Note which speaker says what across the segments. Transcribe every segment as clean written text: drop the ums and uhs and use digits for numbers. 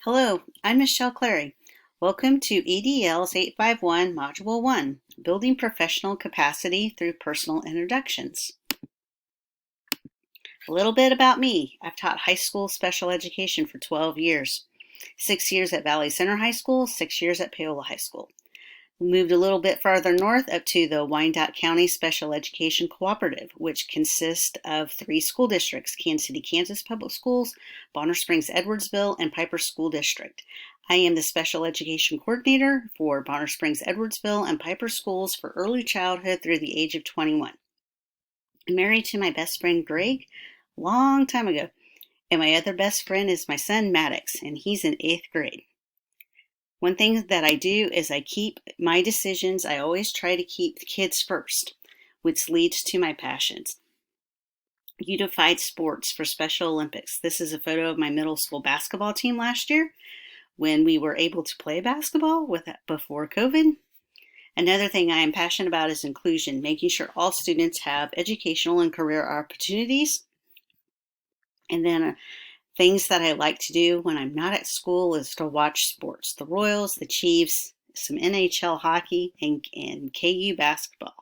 Speaker 1: Hello, I'm Michelle Clary. Welcome to EDL's 851 Module 1, Building Professional Capacity Through Personal Introductions. A little bit about me. I've taught high school special education for 12 years. 6 years at Valley Center High School, 6 years at Paola High School. We moved a little bit farther north up to the Wyandotte County Special Education Cooperative, which consists of 3 school districts: Kansas City, Kansas Public Schools, Bonner Springs, Edwardsville, and Piper School District. I am the Special Education Coordinator for Bonner Springs, Edwardsville, and Piper Schools for early childhood through the age of 21. I'm married to my best friend Greg a long time ago, and my other best friend is my son Maddox, and he's in 8th grade. One thing that I do is I keep my decisions, I always try to keep the kids first, which leads to my passions. Unified Sports for Special Olympics. This is a photo of my middle school basketball team last year when we were able to play basketball before COVID. Another thing I am passionate about is inclusion, making sure all students have educational and career opportunities. And then things that I like to do when I'm not at school is to watch sports. The Royals, the Chiefs, some NHL hockey, and KU basketball.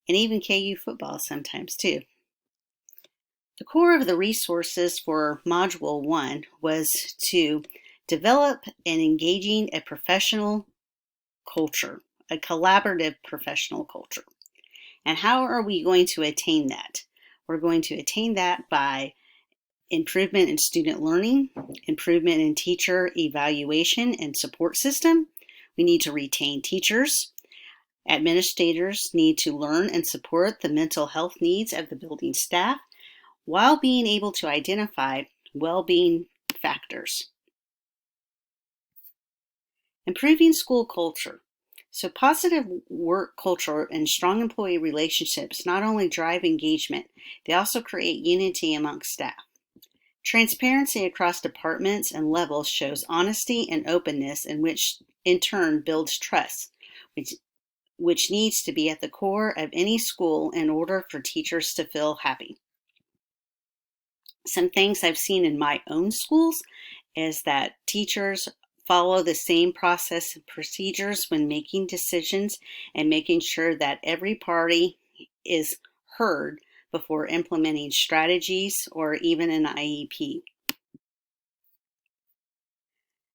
Speaker 1: And even KU football sometimes too. The core of the resources for Module 1 was to develop and engaging a professional culture, a collaborative professional culture. And how are we going to attain that? We're going to attain that by improvement in student learning, improvement in teacher evaluation and support system. We need to retain teachers. Administrators need to learn and support the mental health needs of the building staff while being able to identify well-being factors. Improving school culture. So positive work culture and strong employee relationships not only drive engagement, they also create unity amongst staff. Transparency across departments and levels shows honesty and openness, in which in turn builds trust, which needs to be at the core of any school in order for teachers to feel happy. Some things I've seen in my own schools is that teachers follow the same process and procedures when making decisions and making sure that every party is heard before implementing strategies or even an IEP.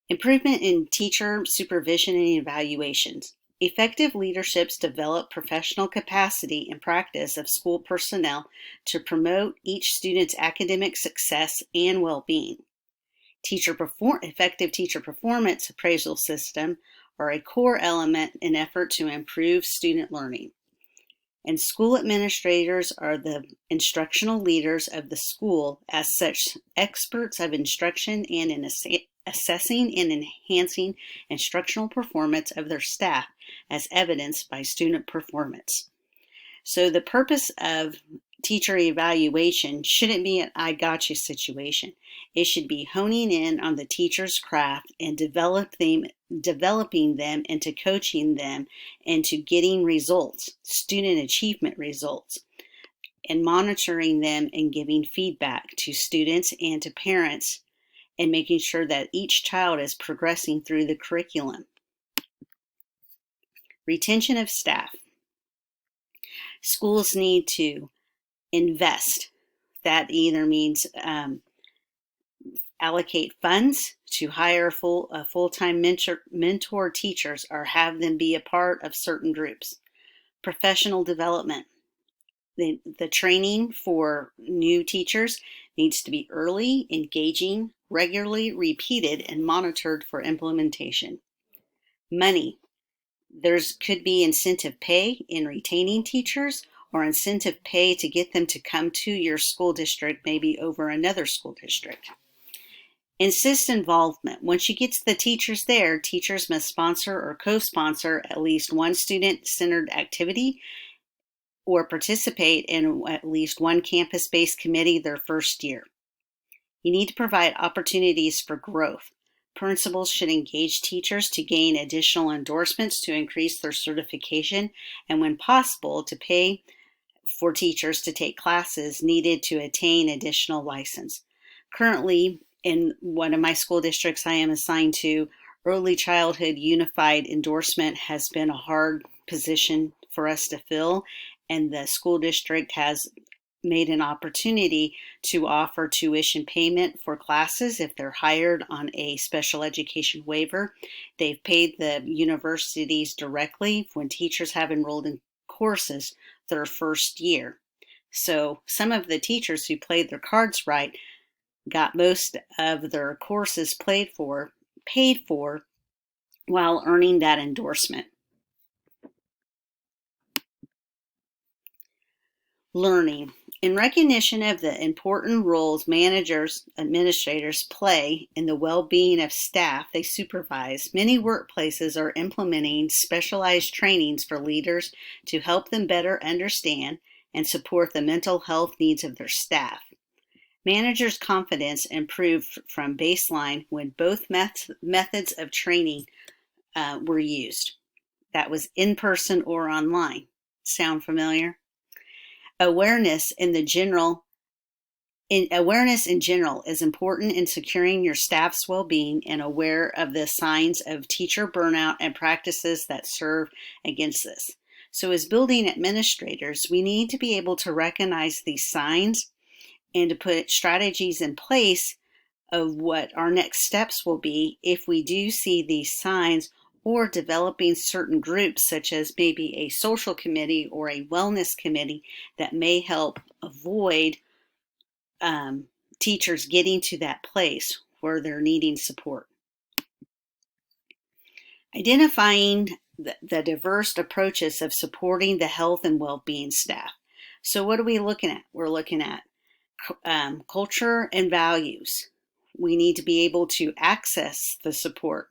Speaker 1: Improvement in teacher supervision and evaluations. Effective leaderships develop professional capacity and practice of school personnel to promote each student's academic success and well-being. Effective teacher performance appraisal system are a core element in effort to improve student learning. And school administrators are the instructional leaders of the school, as such experts of instruction and in assessing and enhancing instructional performance of their staff as evidenced by student performance. So the purpose of teacher evaluation shouldn't be an I gotcha situation. It should be honing in on the teacher's craft and developing them into coaching them into getting results, student achievement results, and monitoring them and giving feedback to students and to parents and making sure that each child is progressing through the curriculum. Retention of staff. Schools need to invest. That either means allocate funds to hire full-time mentor teachers or have them be a part of certain groups. Professional development. The training for new teachers needs to be early, engaging, regularly repeated, and monitored for implementation. Money. There could be incentive pay in retaining teachers or incentive pay to get them to come to your school district, maybe over another school district. Insist involvement. Once you get the teachers there, teachers must sponsor or co-sponsor at least one student-centered activity or participate in at least one campus-based committee their first year. You need to provide opportunities for growth. Principals should engage teachers to gain additional endorsements to increase their certification and, when possible, to pay for teachers to take classes needed to attain additional license. Currently, In one of my school districts I am assigned to, early childhood unified endorsement has been a hard position for us to fill, and the school district has made an opportunity to offer tuition payment for classes if they're hired on a special education waiver. They've paid the universities directly when teachers have enrolled in courses their first year. So some of the teachers who played their cards right got most of their courses paid for while earning that endorsement. Learning. In recognition of the important roles managers, administrators play in the well-being of staff they supervise, many workplaces are implementing specialized trainings for leaders to help them better understand and support the mental health needs of their staff. Managers' confidence improved from baseline when both methods of training were used. That was in person or online. Sound familiar? Awareness in general is important in securing your staff's well-being and aware of the signs of teacher burnout and practices that serve against this. So as building administrators, we need to be able to recognize these signs and to put strategies in place of what our next steps will be if we do see these signs, or developing certain groups such as maybe a social committee or a wellness committee that may help avoid teachers getting to that place where they're needing support. Identifying the diverse approaches of supporting the health and well-being staff. So what are we looking at? We're looking at culture and values. We need to be able to access the support.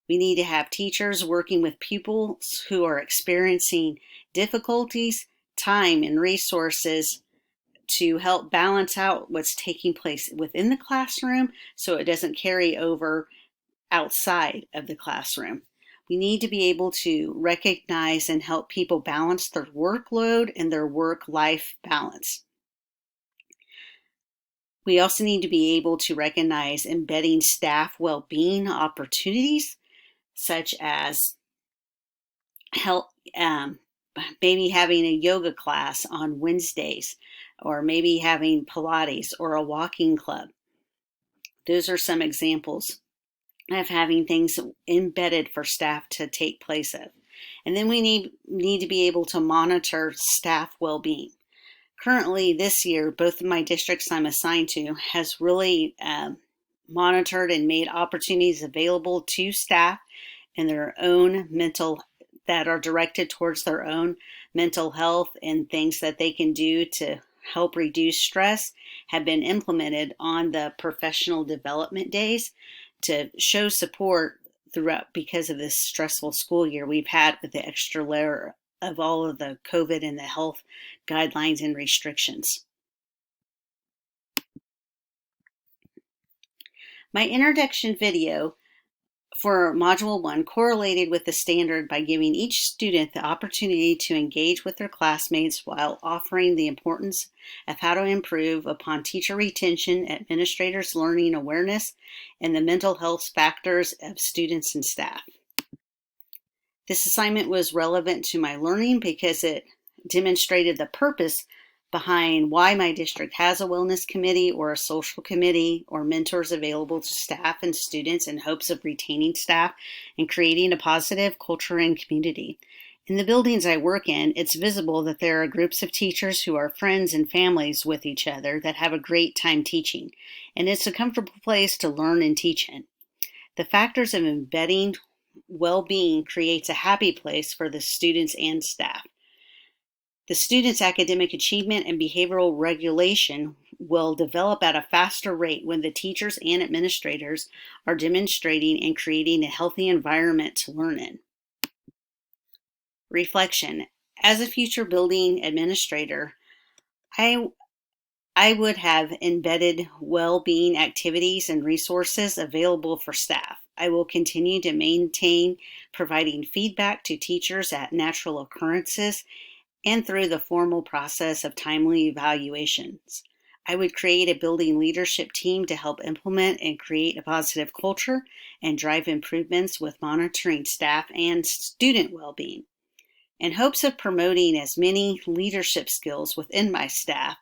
Speaker 1: We need to have teachers working with pupils who are experiencing difficulties, time, and resources to help balance out what's taking place within the classroom so it doesn't carry over outside of the classroom. We need to be able to recognize and help people balance their workload and their work-life balance. We also need to be able to recognize embedding staff well-being opportunities, such as maybe having a yoga class on Wednesdays, or maybe having Pilates or a walking club. Those are some examples of having things embedded for staff to take place of. And then we need to be able to monitor staff well-being. Currently this year, both of my districts I'm assigned to has really monitored and made opportunities available to staff in their own that are directed towards their own mental health, and things that they can do to help reduce stress have been implemented on the professional development days to show support throughout, because of this stressful school year we've had with the extra layer of all of the COVID and the health guidelines and restrictions. My introduction video for Module 1 correlated with the standard by giving each student the opportunity to engage with their classmates while offering the importance of how to improve upon teacher retention, administrators' learning awareness, and the mental health factors of students and staff. This assignment was relevant to my learning because it demonstrated the purpose behind why my district has a wellness committee or a social committee or mentors available to staff and students in hopes of retaining staff and creating a positive culture and community. In the buildings I work in, it's visible that there are groups of teachers who are friends and families with each other that have a great time teaching, and it's a comfortable place to learn and teach in. The factors of embedding well-being creates a happy place for the students and staff. The students' academic achievement and behavioral regulation will develop at a faster rate when the teachers and administrators are demonstrating and creating a healthy environment to learn in. Reflection. As a future building administrator, I would have embedded well-being activities and resources available for staff. I will continue to maintain providing feedback to teachers at natural occurrences and through the formal process of timely evaluations. I would create a building leadership team to help implement and create a positive culture and drive improvements with monitoring staff and student well-being. In hopes of promoting as many leadership skills within my staff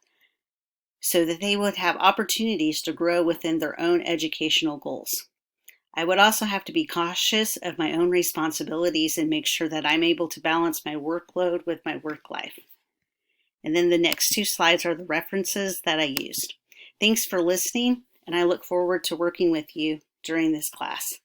Speaker 1: so that they would have opportunities to grow within their own educational goals. I would also have to be cautious of my own responsibilities and make sure that I'm able to balance my workload with my work life. And then the next 2 slides are the references that I used. Thanks for listening, and I look forward to working with you during this class.